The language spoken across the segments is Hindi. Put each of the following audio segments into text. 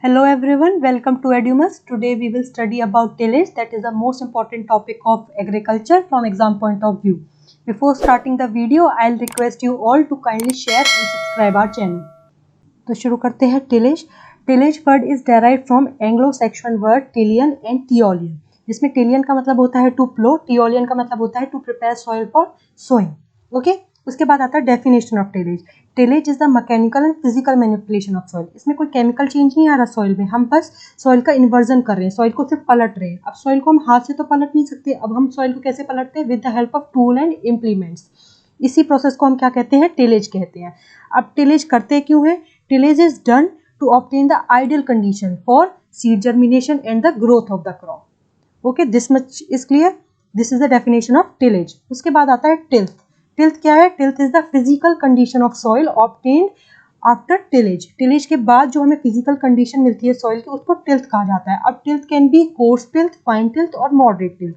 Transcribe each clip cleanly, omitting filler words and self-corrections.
Hello everyone, welcome to Edumus. Today we will study about tillage, that is the most important topic of agriculture from exam point of view. Before starting the video, I'll request you all to kindly share and subscribe our channel. तो शुरू करते हैं tillage. Tillage word is derived from Anglo-Saxon word tillion and teolian, जिसमें tillion का मतलब होता है to plow, teolian का मतलब होता है to prepare soil for sowing. Okay? उसके बाद आता है definition of tillage. Tillage is the mechanical and physical manipulation of soil. इसमें कोई केमिकल चेंज नहीं आ रहा सॉइल में, हम बस सॉइल का इन्वर्जन कर रहे हैं, सॉइल को सिर्फ पलट रहे हैं. अब सॉइल को हम हाथ से तो पलट नहीं सकते, अब हम सॉइल को कैसे पलटते हैं? With the help of tool and implements. इसी प्रोसेस को हम क्या कहते हैं? टिलेज कहते हैं. अब टिलेज करते क्यों है? Tillage is done to obtain the ideal condition for seed germination and the growth of the crop. Okay, this much is clear. This is the definition of tillage. उसके बाद आता है टिल्थ. टिल्थ क्या है? Tilth is the physical condition of soil obtained after tillage. Tillage के बाद जो हमें फिजिकल कंडीशन मिलती है सॉइल की, उसको टिल्थ कहा जाता है. अब tilth can be course tilth, fine tilth और मॉडरेट टिल्थ.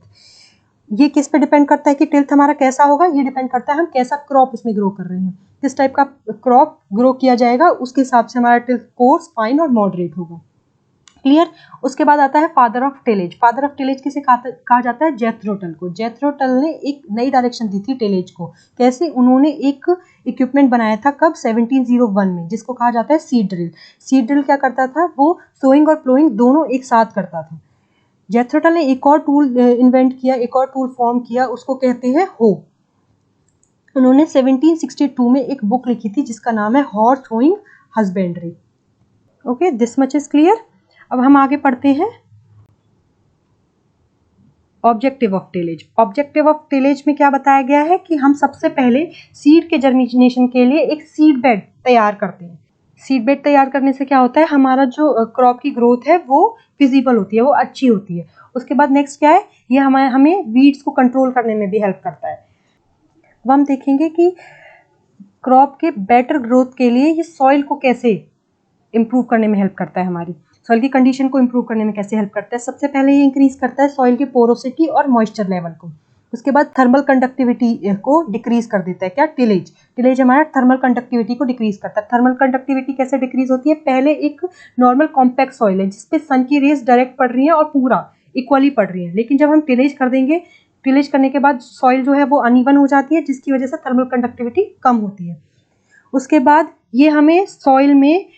ये किस पे डिपेंड करता है कि टिल्थ हमारा कैसा होगा? ये डिपेंड करता है हम कैसा क्रॉप उसमें ग्रो कर रहे हैं, किस टाइप का क्रॉप ग्रो किया जाएगा, उसके हिसाब से हमारा टिल्थ कोर्स, फाइन और मॉडरेट होगा. क्लियर. उसके बाद आता है father of tillage. Father of tillage किसे कहा जाता है? जेथरो टल को. जेथरो टल ने एक नई डायरेक्शन दी थी टिलेज को. कैसे? उन्होंने एक इक्विपमेंट बनाया था. कब? 1701 में, जिसको कहा जाता है सीड ड्रिल. सीड ड्रिल क्या करता था? वो सोइंग और प्लोइंग दोनों एक साथ करता था. जेथरो टल ने एक और टूल इन्वेंट किया, एक और टूल फॉर्म किया, उसको कहते हैं हो. उन्होंने 1762 में एक बुक लिखी थी जिसका नाम है horse hoeing husbandry. Okay, this much is clear. अब हम आगे पढ़ते हैं objective of tillage. Objective of tillage में क्या बताया गया है कि हम सबसे पहले सीड के जर्मिनेशन के लिए एक सीड बेड तैयार करते हैं. सीड बेड तैयार करने से क्या होता है? हमारा जो क्रॉप की ग्रोथ है वो फिजिबल होती है, वो अच्छी होती है. उसके बाद नेक्स्ट क्या है? ये हमें वीड्स को कंट्रोल करने में भी हेल्प करता है. अब हम देखेंगे कि क्रॉप के बेटर ग्रोथ के लिए ये सॉइल को कैसे इम्प्रूव करने में हेल्प करता है, हमारी सॉइल की कंडीशन को इम्प्रूव करने में कैसे हेल्प करता है. सबसे पहले ये इंक्रीज करता है सॉइल की पोरोसिटी और मॉइस्चर लेवल को. उसके बाद थर्मल कंडक्टिविटी को डिक्रीज कर देता है. क्या? टिलेज. टिलेज हमारा थर्मल कंडक्टिविटी को डिक्रीज करता है. थर्मल कंडक्टिविटी कैसे डिक्रीज होती है? पहले एक नॉर्मल कॉम्पैक्ट सॉइल है जिसपे सन की रेज डायरेक्ट पड़ रही है और पूरा इक्वली पड़ रही है, लेकिन जब हम टिलेज कर देंगे, टिलेज करने के बाद सॉइल जो है वो अनइवन हो जाती है, जिसकी वजह से थर्मल कंडक्टिविटी कम होती है. उसके बाद ये हमें सॉइल में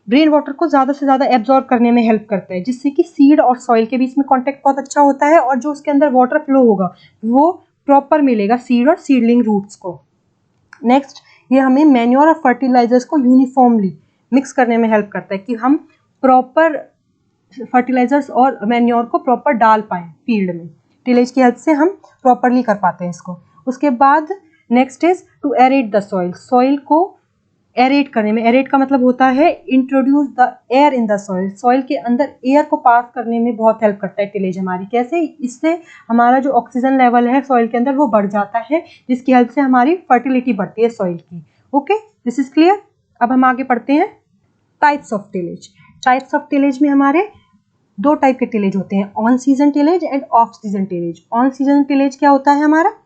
रेन वाटर को ज़्यादा से ज़्यादा एब्जॉर्ब करने में हेल्प करता है, जिससे कि सीड और सॉइल के बीच में कांटेक्ट बहुत अच्छा होता है और जो उसके अंदर वाटर फ्लो होगा वो प्रॉपर मिलेगा सीड और सीडलिंग रूट्स को. नेक्स्ट, ये हमें मैन्योर और फर्टिलाइजर्स को यूनिफॉर्मली मिक्स करने में हेल्प करता है कि हम प्रॉपर फर्टिलाइजर्स और मैन्योर को प्रॉपर डाल पाएँ फील्ड में. टिलेज की हेल्प से हम प्रॉपरली कर पाते हैं इसको. उसके बाद next is to aerate the soil. Soil को एरेट करने में, एरेट का मतलब होता है introduce the air in the soil. Soil के अंदर एयर को पास करने में बहुत हेल्प करता है टिलेज हमारी. कैसे? इससे हमारा जो ऑक्सीजन लेवल है सॉइल के अंदर वो बढ़ जाता है, जिसकी हेल्प से हमारी फर्टिलिटी बढ़ती है सॉइल की. Okay, this is clear. अब हम आगे पढ़ते हैं types of tillage. Types of tillage में हमारे दो टाइप के टिलेज होते हैं, on season tillage end off season tillage. On season tillage क्या होता है हमारा?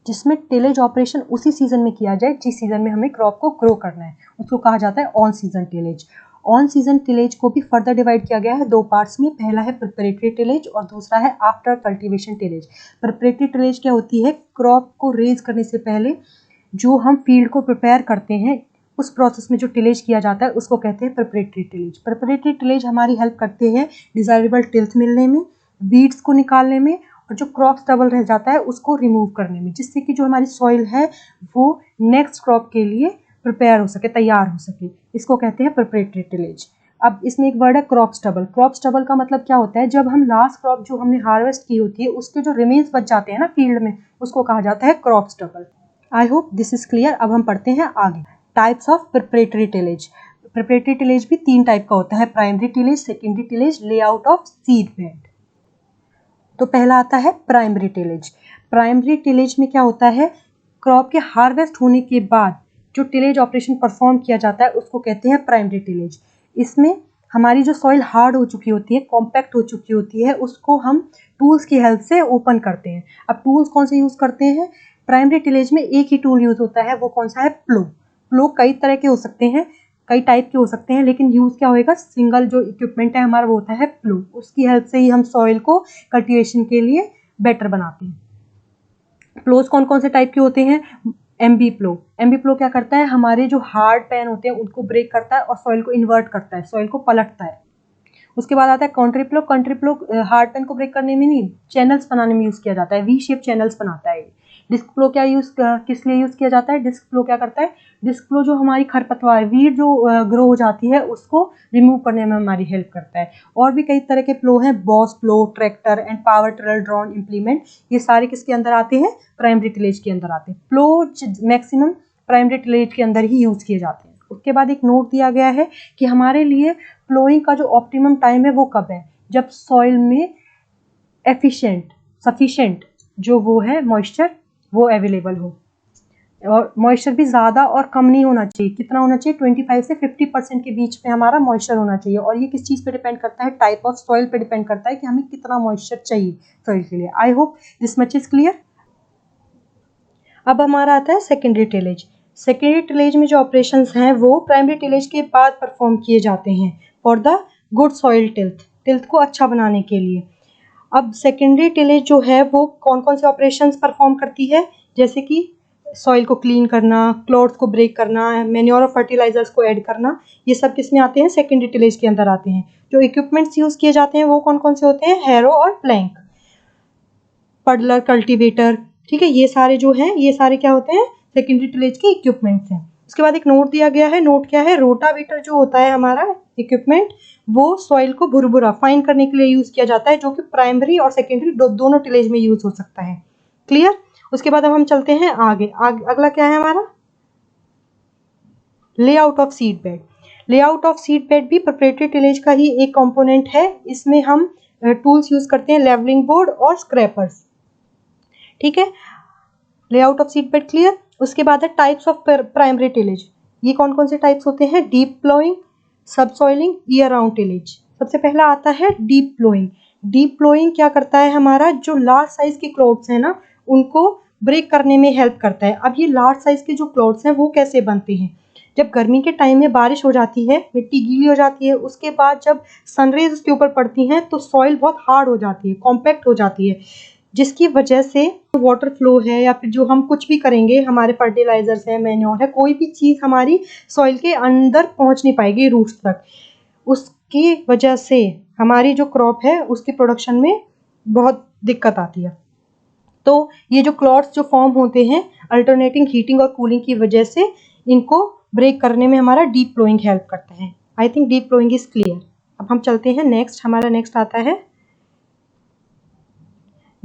जिसमें टिलेज ऑपरेशन उसी सीजन में किया जाए जिस सीजन में हमें क्रॉप को ग्रो करना है, उसको कहा जाता है on season tillage. On season tillage को भी फर्दर डिवाइड किया गया है दो पार्ट्स में. पहला है प्रिपरेटरी टिलेज और दूसरा है after cultivation tillage. Preparatory tillage क्या होती है? क्रॉप को रेज करने से पहले जो हम फील्ड को प्रिपेयर करते हैं, उस प्रोसेस में जो टिलेज किया जाता है उसको कहते हैं प्रिपरेटरी टिलेज. प्रिपरेटरी टिलेज हमारी हेल्प करते हैं डिजायरेबल टिल्थ मिलने में, वीड्स को निकालने में और जो क्रॉप स्टबल रह जाता है उसको रिमूव करने में, जिससे कि जो हमारी सॉइल है वो नेक्स्ट क्रॉप के लिए प्रिपेयर हो सके, तैयार हो सके. इसको कहते हैं प्रिपरेटरी टिलेज. अब इसमें एक वर्ड है क्रॉप स्टबल. क्रॉप स्टबल का मतलब क्या होता है? जब हम लास्ट क्रॉप जो हमने हार्वेस्ट की होती है उसके जो रिमेन्स बच जाते हैं ना फील्ड में, उसको कहा जाता है crop stubble. I hope this is clear. अब हम पढ़ते हैं आगे types of preparatory tillage. Preparatory tillage भी तीन टाइप का होता है, primary tillage, secondary tillage, layout of seed bed. तो पहला आता है प्राइमरी टिलेज. प्राइमरी टिलेज में क्या होता है? क्रॉप के हार्वेस्ट होने के बाद जो टिलेज ऑपरेशन परफॉर्म किया जाता है उसको कहते हैं प्राइमरी टिलेज. इसमें हमारी जो सॉइल हार्ड हो चुकी होती है, कॉम्पैक्ट हो चुकी होती है, उसको हम टूल्स की हेल्प से ओपन करते हैं. अब टूल्स कौन से यूज़ करते हैं? प्राइमरी टिलेज में एक ही टूल यूज़ होता है, वो कौन सा है? प्लो. प्लो कई तरह के हो सकते हैं. कई टाइप के हो सकते हैं, लेकिन यूज़ क्या होएगा, सिंगल जो इक्विपमेंट है हमारा वो होता है प्लो। उसकी हेल्प से ही हम सॉइल को कल्टीवेशन के लिए बेटर बनाते हैं। प्लोज कौन कौन से टाइप के होते हैं? एमबी प्लो। एमबी प्लो क्या करता है, हमारे जो हार्ड पैन होते हैं उनको ब्रेक करता है और सॉइल को इन्वर्ट करता है, सॉइल को पलटता है। उसके बाद आता है कंट्री प्लो। कंट्री प्लो हार्ड पैन को ब्रेक करने में नहीं, चैनल्स बनाने में यूज़ किया जाता है, वी शेप चैनल्स बनाता है। डिस्क फ्लो किस लिए यूज़ किया जाता है? डिस्क फ्लो क्या करता है, डिस्क फ्लो जो हमारी खरपतवार वीड जो ग्रो हो जाती है उसको रिमूव करने में हमारी हेल्प करता है। और भी कई तरह के फ्लो हैं, boss flow, tractor and power tiller drone implement, ये सारे किसके अंदर आते हैं? प्राइमरी टिलेज के अंदर आते हैं। फ्लो मैक्सिमम प्राइमरी टिलेज के अंदर ही यूज़ किए जाते हैं। उसके बाद एक नोट दिया गया है कि हमारे लिए फ्लोइंग का जो ऑप्टिमम टाइम है वो कब है? जब सॉइल में सफिशिएंट जो वो है मॉइस्चर वो अवेलेबल हो, और मॉइस्चर भी ज़्यादा और कम नहीं होना चाहिए। कितना होना चाहिए? 25 से 50% के बीच में हमारा मॉइस्चर होना चाहिए। और ये किस चीज़ पे डिपेंड करता है? टाइप ऑफ सॉइल पे डिपेंड करता है कि हमें कितना मॉइस्चर चाहिए सॉइल के लिए। I hope this much is clear. अब हमारा आता है सेकेंडरी टिलेज। सेकेंडरी टिलेज में जो ऑपरेशंस हैं वो प्राइमरी टिलेज के बाद परफॉर्म किए जाते हैं for the good soil tilth को अच्छा बनाने के लिए। अब सेकेंडरी टिलेज जो है वो कौन कौन से ऑपरेशंस परफॉर्म करती है? जैसे कि सॉइल को क्लीन करना, क्लॉड्स को ब्रेक करना, मैन्योर और फर्टिलाइजर्स को ऐड करना, ये सब किस में आते हैं? सेकेंडरी टिलेज के अंदर आते हैं। जो इक्विपमेंट्स यूज़ किए जाते हैं वो कौन कौन से होते हैं? हैरो और प्लैंक, पडलर, कल्टीवेटर, ठीक है, ये सारे जो हैं ये सारे क्या होते हैं? सेकेंडरी टिलेज के इक्विपमेंट्स हैं। उसके बाद एक नोट दिया गया है। नोट क्या है? रोटावेटर जो होता है हमारा इक्विपमेंट वो सॉइल को भुरभुरा फाइन करने के लिए यूज़ किया जाता है, जो कि प्राइमरी और सेकेंडरी दोनों टिलेज में यूज़ हो सकता है। क्लियर? उसके बाद अब हम चलते हैं आगे। अगला क्या है हमारा? Layout of seed bed. Layout of seed bed भी प्रिपरेटरी टिलेज का ही एक कंपोनेंट है। इसमें हम टूल्स यूज़ करते हैं, लेवलिंग बोर्ड और स्क्रैपर्स, ठीक है। Layout of seed bed clear. उसके बाद है टाइप्स ऑफ प्राइमरी टिलेज। ये कौन कौन से टाइप्स होते हैं? डीप प्लोइंग, सब सॉइलिंग, ईयर राउंड टिलेज। सबसे पहला आता है डीप प्लोइंग। डीप प्लोइंग क्या करता है? हमारा जो लार्ज साइज के क्लॉड्स हैं ना उनको ब्रेक करने में हेल्प करता है। अब ये लार्ज साइज के जो क्लॉड्स हैं वो कैसे बनते हैं? जब गर्मी के टाइम में बारिश हो जाती है, मिट्टी गीली हो जाती है, उसके बाद जब सनरेज उसके ऊपर पड़ती हैं तो सॉइल बहुत हार्ड हो जाती है, कॉम्पैक्ट हो जाती है, जिसकी वजह से वाटर फ्लो है या फिर जो हम कुछ भी करेंगे, हमारे फर्टिलाइजर्स है, मैन्योर है, कोई भी चीज़ हमारी सॉइल के अंदर पहुंच नहीं पाएगी रूट्स तक। उसकी वजह से हमारी जो क्रॉप है उसकी प्रोडक्शन में बहुत दिक्कत आती है। तो ये जो क्लॉड्स जो फॉर्म होते हैं अल्टरनेटिंग हीटिंग और कूलिंग की वजह से, इनको ब्रेक करने में हमारा डीप फ्लोइंग हेल्प करता है। I think deep following is clear. अब हम चलते हैं नेक्स्ट। हमारा नेक्स्ट आता है,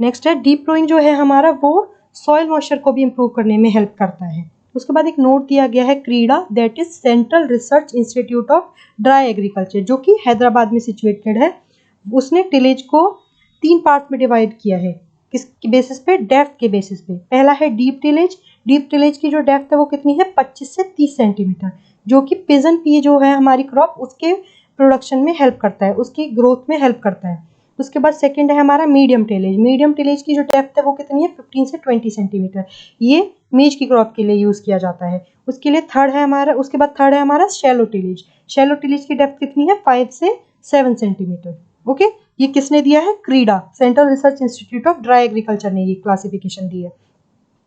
नेक्स्ट है डीप फ्लोइंग जो है हमारा वो सॉइल मॉइस्चर को भी इम्प्रूव करने में हेल्प करता है। उसके बाद एक नोट दिया गया है क्रीडा, that is central research institute of dry agriculture, जो कि हैदराबाद में सिचुएटेड है। उसने टिलेज को 3 पार्ट में डिवाइड किया है। किस बेसिस पे? डेप्थ के बेसिस पे। पहला है डीप टिलेज। डीप टिलेज की जो डेप्थ है वो कितनी है? 25 से 30 सेंटीमीटर, जो कि पिजन पी जो है हमारी क्रॉप उसके प्रोडक्शन में हेल्प करता है, उसकी ग्रोथ में हेल्प करता है। उसके बाद सेकंड है हमारा मीडियम टिलेज। मीडियम टिलेज की जो डेप्थ है वो कितनी है? 15 से 20 सेंटीमीटर। ये मेज की क्रॉप के लिए यूज़ किया जाता है। उसके लिए थर्ड है हमारा, उसके बाद थर्ड है हमारा शैलो टिलेज। शैलो टिलेज की डेप्थ कितनी है? 5 से 7 सेंटीमीटर। ओके, ये किसने दिया है? क्रीडा, central research institute of dry agriculture ने ये क्लासिफिकेशन दी है।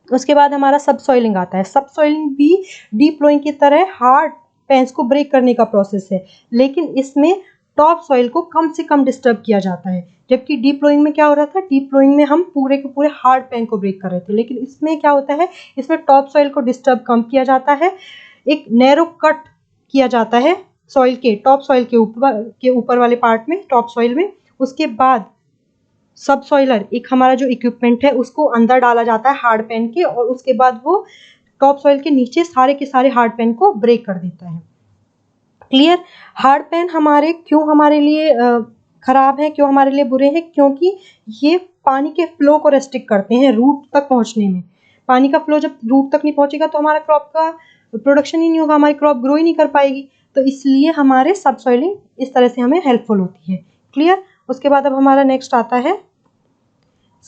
उसके बाद हमारा सब सॉइलिंग आता है। सब सॉइलिंग भी डीप फ्लोइंग की तरह हार्ड पैंस को ब्रेक करने का प्रोसेस है, लेकिन इसमें टॉप सॉइल को कम से कम डिस्टर्ब किया जाता है। जबकि डीप फ्लोइंग में क्या हो रहा था? डीप फ्लोइंग में हम पूरे के पूरे हार्ड पैन को ब्रेक कर रहे थे, लेकिन इसमें क्या होता है? इसमें टॉप सॉइल को डिस्टर्ब कम किया जाता है, एक नैरो कट किया जाता है सॉइल के, टॉप सॉइल के ऊपर वाले पार्ट में, टॉप सॉइल में। उसके बाद सब सॉइलर एक हमारा जो इक्विपमेंट है उसको अंदर डाला जाता है हार्ड पैन के, और उसके बाद वो टॉप सॉइल के नीचे सारे के सारे हार्ड पैन को ब्रेक कर देता है। क्लियर? हार्ड पैन हमारे क्यों हमारे लिए खराब है, क्यों हमारे लिए बुरे हैं? क्योंकि ये पानी के फ्लो को रेस्ट्रिक्ट करते हैं रूट तक पहुंचने में। पानी का फ्लो जब रूट तक नहीं पहुंचेगा तो हमारा क्रॉप का प्रोडक्शन ही नहीं होगा, हमारी क्रॉप ग्रो ही नहीं कर पाएगी। तो इसलिए हमारे सब सॉइलिंग इस तरह से हमें हेल्पफुल होती है। क्लियर? उसके बाद अब हमारा नेक्स्ट आता है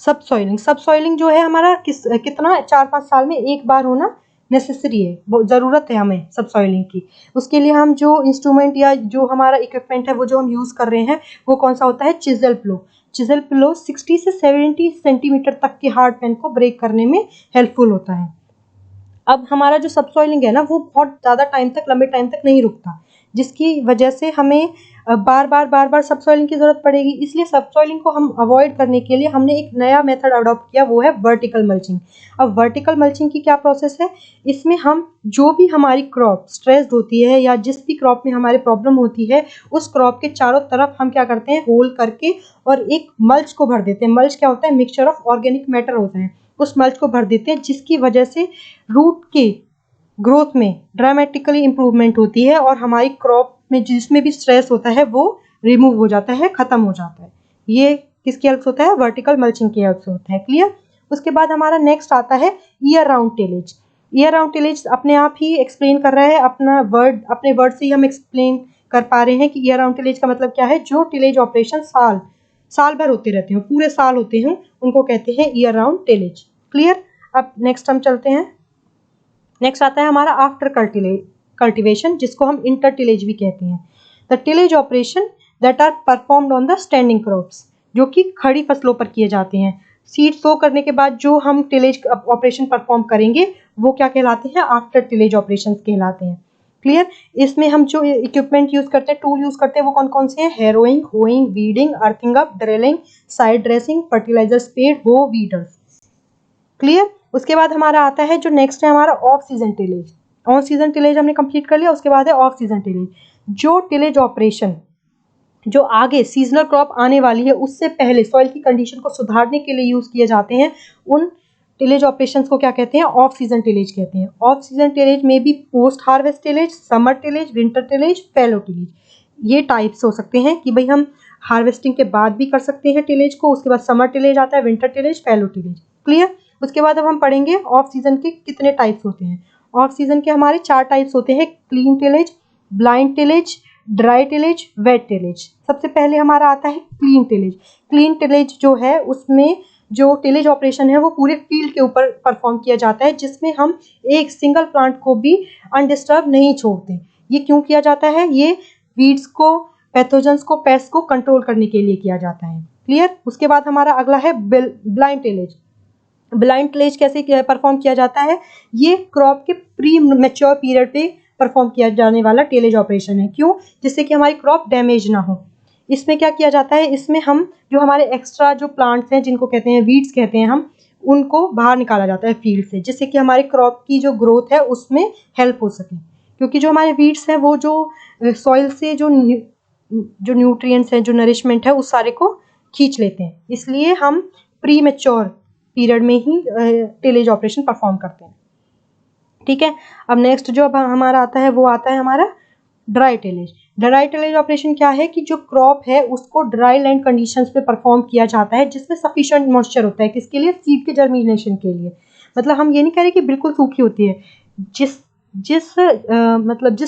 सब सॉइलिंग। सब सॉइलिंग जो है हमारा कितना 4-5 साल में एक बार होना नेसेसरी है, ज़रूरत है हमें सब सॉइलिंग की। उसके लिए हम जो इंस्ट्रूमेंट या जो हमारा इक्विपमेंट है वो जो हम यूज़ कर रहे हैं वो कौन सा होता है, चिज़ल प्लो। चिज़ल प्लो 60 से 70 सेंटीमीटर तक के हार्ड पैन को ब्रेक करने में हेल्पफुल होता है। अब हमारा जो सब सॉइलिंग है ना वो बहुत ज़्यादा टाइम तक, लंबे टाइम तक नहीं रुकता, जिसकी वजह से हमें बार बार सब सॉइलिंग की ज़रूरत पड़ेगी। इसलिए सब सॉइलिंग को हम अवॉइड करने के लिए हमने एक नया मेथड अडॉप्ट किया, वो है वर्टिकल मल्चिंग। अब वर्टिकल मल्चिंग की क्या प्रोसेस है, इसमें हम जो भी हमारी क्रॉप स्ट्रेस्ड होती है या जिस भी क्रॉप में हमारे प्रॉब्लम होती है उस क्रॉप के चारों तरफ हम क्या करते हैं, होल करके और एक मल्च को भर देते हैं। मल्च क्या होता है, मिक्सचर ऑफ ऑर्गेनिक मैटर होता है, उस मल्च को भर देते हैं, जिसकी वजह से रूट के ग्रोथ में ड्रामेटिकली इम्प्रूवमेंट होती है और हमारी क्रॉप में जिसमें भी स्ट्रेस होता है वो रिमूव हो जाता है, ख़त्म हो जाता है। ये किसकी हेल्प से होता है, वर्टिकल मल्चिंग की हेल्प से होता है। क्लियर। उसके बाद हमारा नेक्स्ट आता है year round tillage. Year round tillage अपने आप ही एक्सप्लेन कर रहा है, अपने वर्ड से ही हम एक्सप्लेन कर पा रहे हैं कि ईयर राउंड टिलेज का मतलब क्या है। जो टिलेज ऑपरेशन साल भर होते रहते हैं, पूरे साल होते हैं, उनको कहते हैं ईयर राउंड टिलेज। क्लियर। अब नेक्स्ट हम चलते हैं। नेक्स्ट आता है हमारा आफ्टर कल्टीवेशन, जिसको हम इंटर टिलेज भी कहते हैं। The tillage operation that are performed on the standing crops, जो कि खड़ी फसलों पर किए जाते हैं। सीड सो करने के बाद जो हम टिलेज ऑपरेशन परफॉर्म करेंगे वो क्या कहलाते हैं, आफ्टर टिलेज ऑपरेशन कहलाते हैं। क्लियर। इसमें हम जो इक्विपमेंट यूज करते हैं, टूल यूज करते हैं, वो कौन कौन से हैं, harrowing, hoeing, weeding, earthing up, drilling, side dressing, fertilizer spread, वो वीडर्स। क्लियर। उसके बाद हमारा आता है जो नेक्स्ट है हमारा off season tillage. On season tillage हमने कंप्लीट कर लिया। उसके बाद है ऑफ सीजन टिलेज। जो टिलेज ऑपरेशन जो आगे सीजनल क्रॉप आने वाली है उससे पहले सॉइल की कंडीशन को सुधारने के लिए यूज किए जाते हैं, उन टिलेज ऑपरेशंस को क्या कहते हैं, ऑफ सीजन टिलेज कहते हैं। ऑफ सीजन टिलेज में भी post harvest tillage, summer tillage, winter tillage, fallow tillage, ये टाइप्स हो सकते हैं कि भाई हम हार्वेस्टिंग के बाद भी कर सकते हैं टिलेज को। उसके बाद समर टिलेज आता है, winter tillage, fallow tillage. Clear. उसके बाद अब हम पढ़ेंगे ऑफ सीजन के कितने टाइप्स होते हैं। ऑफ सीजन के हमारे 4 टाइप्स होते हैं, clean tillage, blind tillage, dry tillage, wet tillage. सबसे पहले हमारा आता है क्लीन टिलेज। क्लीन टिलेज जो है उसमें जो टिलेज ऑपरेशन है वो पूरे फील्ड के ऊपर परफॉर्म किया जाता है, जिसमें हम एक सिंगल प्लांट को भी अनडिस्टर्ब नहीं छोड़ते। ये क्यों किया जाता है, ये वीड्स को, पैथोजेंस को, पेस्ट को कंट्रोल करने के लिए किया जाता है। क्लियर। उसके बाद हमारा अगला है ब्लाइंड टिलेज। ब्लाइंड टिलेज कैसे परफॉर्म किया जाता है, ये क्रॉप के प्री मैच्योर पीरियड पे परफॉर्म किया जाने वाला टिलेज ऑपरेशन है। क्यों, जिससे कि हमारी क्रॉप डैमेज ना हो। इसमें क्या किया जाता है, इसमें हम जो हमारे एक्स्ट्रा जो प्लांट्स हैं जिनको कहते हैं वीड्स कहते हैं, हम उनको बाहर निकाला जाता है फील्ड से, जिससे कि हमारी क्रॉप की जो ग्रोथ है उसमें हेल्प हो सके। क्योंकि जो हमारे वीड्स हैं वो जो सॉइल से जो न्यूट्रिएंट्स हैं, जो नरिशमेंट है, उस सारे को खींच लेते हैं। इसलिए हम प्री मैच्योर पीरियड में ही टिलेज ऑपरेशन परफॉर्म करते हैं। ठीक है। अब नेक्स्ट जो अब हमारा आता है वो आता है हमारा dry tillage. Dry tillage operation क्या है कि जो क्रॉप है उसको ड्राई लैंड कंडीशंस पे परफॉर्म किया जाता है, जिसमें सफिशिएंट मॉइस्चर होता है। किसके लिए, सीड के जर्मिनेशन के लिए। मतलब हम ये नहीं कह रहे कि बिल्कुल सूखी होती है, जिस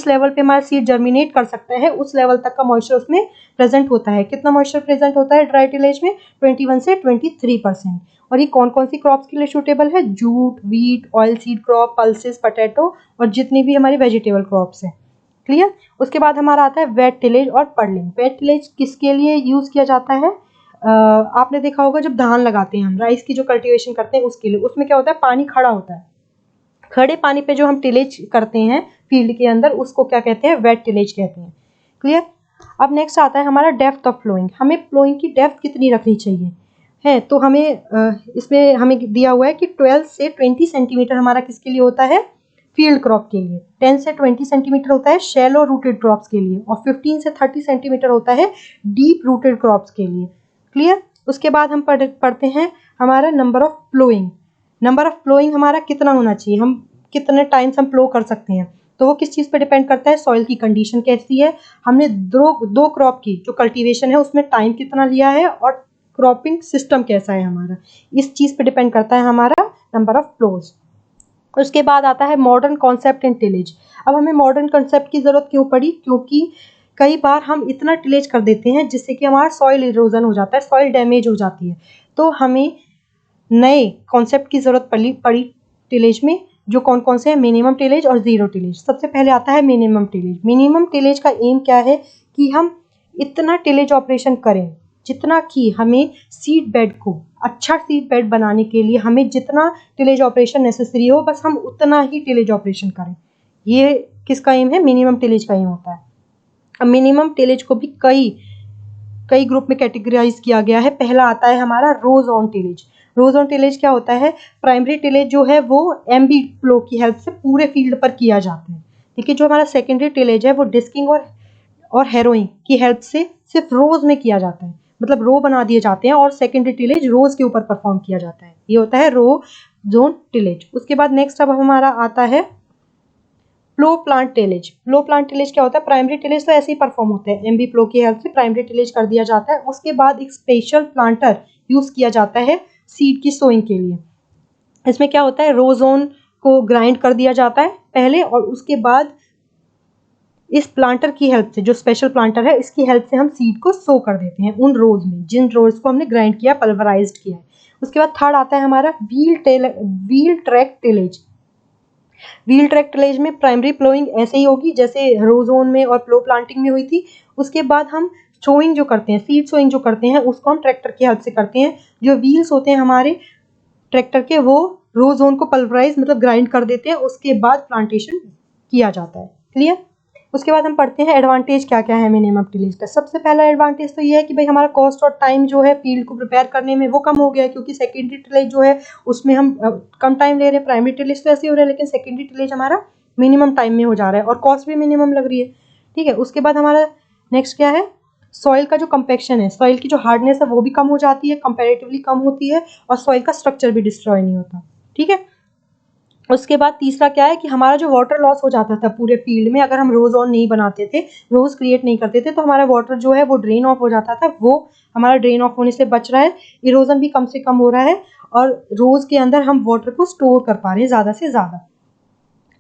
लेवल पे हमारा सीड जर्मिनेट कर सकता है उस लेवल तक का मॉइस्चर उसमें प्रेजेंट होता है। कितना मॉइस्चर प्रेजेंट होता है ड्राई टिलेज में, 21 से 23%। और ये कौन कौन सी क्रॉप्स के लिए सूटेबल है, jute, wheat, oil seed crop, pulses, potato और जितनी भी हमारी वेजिटेबल क्रॉप्स हैं। क्लियर। उसके बाद हमारा आता है वेट टिलेज और पर्लिंग। वेट टिलेज किसके लिए यूज़ किया जाता है, आपने देखा होगा जब धान लगाते हैं हम, राइस की जो कल्टीवेशन करते हैं उसके लिए, उसमें क्या होता है, पानी खड़ा होता है। खड़े पानी पे जो हम टिलेज करते हैं फील्ड के अंदर उसको क्या कहते हैं, वेट टिलेज कहते हैं। क्लियर। अब नेक्स्ट आता है हमारा डेप्थ ऑफ फ्लोइंग। हमें फ्लोइंग की डेप्थ कितनी रखनी चाहिए है, तो इसमें हमें दिया हुआ है कि 12 से 20 सेंटीमीटर हमारा किसके लिए होता है, फील्ड क्रॉप के लिए। 10 से 20 सेंटीमीटर होता है शैलो रूटेड क्रॉप्स के लिए, और 15 से 30 सेंटीमीटर होता है डीप रूटेड क्रॉप्स के लिए। क्लियर। उसके बाद हम पढ़ते हैं हमारा number of ploughing. Number of ploughing हमारा कितना होना चाहिए, हम कितने टाइम्स हम फ्लो कर सकते हैं, तो वो किस चीज़ पे डिपेंड करता है, सॉइल की कंडीशन कैसी है, हमने दो क्रॉप की जो कल्टीवेशन है उसमें टाइम कितना लिया है, और क्रॉपिंग सिस्टम कैसा है हमारा, इस चीज़ पे डिपेंड करता है हमारा नंबर ऑफ फ्लोज। उसके बाद आता है मॉडर्न कॉन्सेप्ट इन टिलेज। अब हमें मॉडर्न कॉन्सेप्ट की ज़रूरत क्यों पड़ी, क्योंकि कई बार हम इतना टिलेज कर देते हैं जिससे कि हमारा सॉइल इरोजन हो जाता है, सॉइल डैमेज हो जाती है। तो हमें नए कॉन्सेप्ट की ज़रूरत पड़ी टिलेज में, जो कौन कौन से हैं, मिनिमम टिलेज और जीरो टिलेज। सबसे पहले आता है मिनिमम टिलेज। मिनिमम टिलेज का एम क्या है कि हम इतना टिलेज ऑपरेशन करें जितना कि हमें सीड बेड को, अच्छा सीड बेड बनाने के लिए हमें जितना टिलेज ऑपरेशन नेसेसरी हो, बस हम उतना ही टिलेज ऑपरेशन करें। ये किसका एम है, मिनिमम टिलेज का एम होता है। अब मिनिमम टिलेज को भी कई ग्रुप में कैटेगराइज किया गया है। पहला आता है हमारा rose on tillage. Rose on tillage क्या होता है, प्राइमरी टिलेज जो है वो एमबी प्लो की हेल्प से पूरे फील्ड पर किया जाता है। ठीक है, जो हमारा सेकेंडरी टिलेज है वो डिस्किंग और हैरोइंग की हेल्प से सिर्फ रोज में किया जाता है, मतलब रो बना दिए जाते हैं और सेकेंडरी टिलेज रोज के ऊपर परफॉर्म किया जाता है। ये होता है रो जोन टिलेज। उसके बाद नेक्स्ट अब हमारा आता है प्लो प्लांट टिलेज। प्लो प्लांट टिलेज क्या होता है, प्राइमरी टिलेज तो ऐसे ही परफॉर्म होते हैं, एमबी प्लो की हेल्प से प्राइमरी टिलेज कर दिया जाता है। उसके बाद एक स्पेशल प्लांटर यूज किया जाता है सीड की सोइंग के लिए। इसमें क्या होता है, रोजोन को ग्राइंड कर दिया जाता है पहले, और उसके बाद इस प्लांटर की हेल्प से, जो स्पेशल प्लांटर है, इसकी हेल्प से हम सीड को सो कर देते हैं उन रोज में जिन रोज को हमने ग्राइंड किया, पल्वराइज्ड किया है। उसके बाद थर्ड आता है हमारा wheel track tillage. Wheel track tillage में प्राइमरी प्लोइंग ऐसे ही होगी जैसे रोजोन में और प्लो प्लांटिंग में हुई थी। उसके बाद हम सोइंग जो करते हैं, सीड सोइंग जो करते हैं, उसको हम ट्रैक्टर की हेल्प से करते हैं। जो व्हील्स होते हैं हमारे ट्रैक्टर के, वो रोजोन को पल्वराइज मतलब ग्राइंड कर देते हैं, उसके बाद प्लांटेशन किया जाता है। क्लियर। उसके बाद हम पढ़ते हैं एडवांटेज क्या क्या है मिनिमम टिलेज का। सबसे पहला एडवांटेज तो ये है कि भाई हमारा कॉस्ट और टाइम जो है फील्ड को प्रिपेयर करने में वो कम हो गया है, क्योंकि सेकेंडरी टिलेज जो है उसमें हम कम टाइम ले रहे हैं। प्राइमरी टिलेज तो ऐसे ही हो रहा है, लेकिन सेकेंडरी टिलेज हमारा मिनिमम टाइम में हो जा रहा है और कॉस्ट भी मिनिमम लग रही है। ठीक है। उसके बाद हमारा नेक्स्ट क्या है, सॉइल का जो कंपेक्शन है, सॉइल की जो हार्डनेस है वो भी कम हो जाती है, कंपैरेटिवली कम होती है, और सॉइल का स्ट्रक्चर भी डिस्ट्रॉय नहीं होता। ठीक है। उसके बाद तीसरा क्या है कि हमारा जो वाटर लॉस हो जाता था पूरे फील्ड में, अगर हम रोज ऑन नहीं बनाते थे, रोज क्रिएट नहीं करते थे, तो हमारा वाटर जो है वो ड्रेन ऑफ हो जाता था। वो हमारा ड्रेन ऑफ होने से बच रहा है, इरोजन भी कम से कम हो रहा है, और रोज के अंदर हम वाटर को स्टोर कर पा रहे हैं ज़्यादा से ज़्यादा।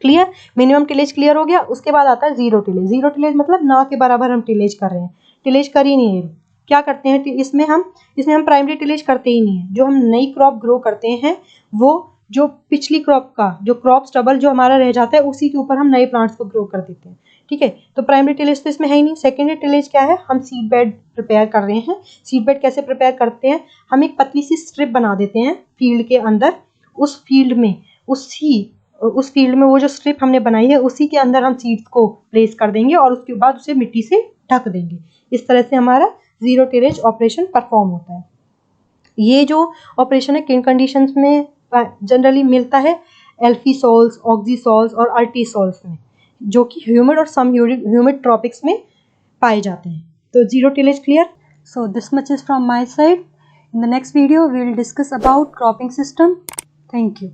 क्लियर। मिनिमम टिलेज क्लियर हो गया। उसके बाद आता है जीरो टिलेज। जीरो टिलेज मतलब ना के बराबर हम टिलेज कर रहे हैं, टिलेज कर ही नहीं है। क्या करते हैं इसमें हम प्राइमरी टिलेज करते ही नहीं है। जो हम नई क्रॉप ग्रो करते हैं, वो जो पिछली क्रॉप का जो क्रॉप स्टबल जो हमारा रह जाता है, उसी के ऊपर हम नए प्लांट्स को ग्रो कर देते हैं। ठीक है। तो प्राइमरी टिलेज तो इसमें है ही नहीं। सेकेंडरी टिलेज क्या है, हम सीड बेड प्रिपेयर कर रहे हैं। सीड बेड कैसे प्रिपेयर करते हैं, हम एक पतली सी स्ट्रिप बना देते हैं फील्ड के अंदर। उस फील्ड में वो जो स्ट्रिप हमने बनाई है, उसी के अंदर हम सीड्स को प्लेस कर देंगे और उसके बाद उसे मिट्टी से ढक देंगे। इस तरह से हमारा जीरो टिलेज ऑपरेशन परफॉर्म होता है। ये जो ऑपरेशन है किन कंडीशंस में जनरली मिलता है, एल्फीसॉल्स, ऑक्सीसॉल्स और अर्टीसॉल्स में, जो कि ह्यूमिड और सम ह्यूमिड ट्रॉपिक्स में पाए जाते हैं। तो zero tillage clear. So this much is from my side. In the next video we will discuss about cropping system. Thank you.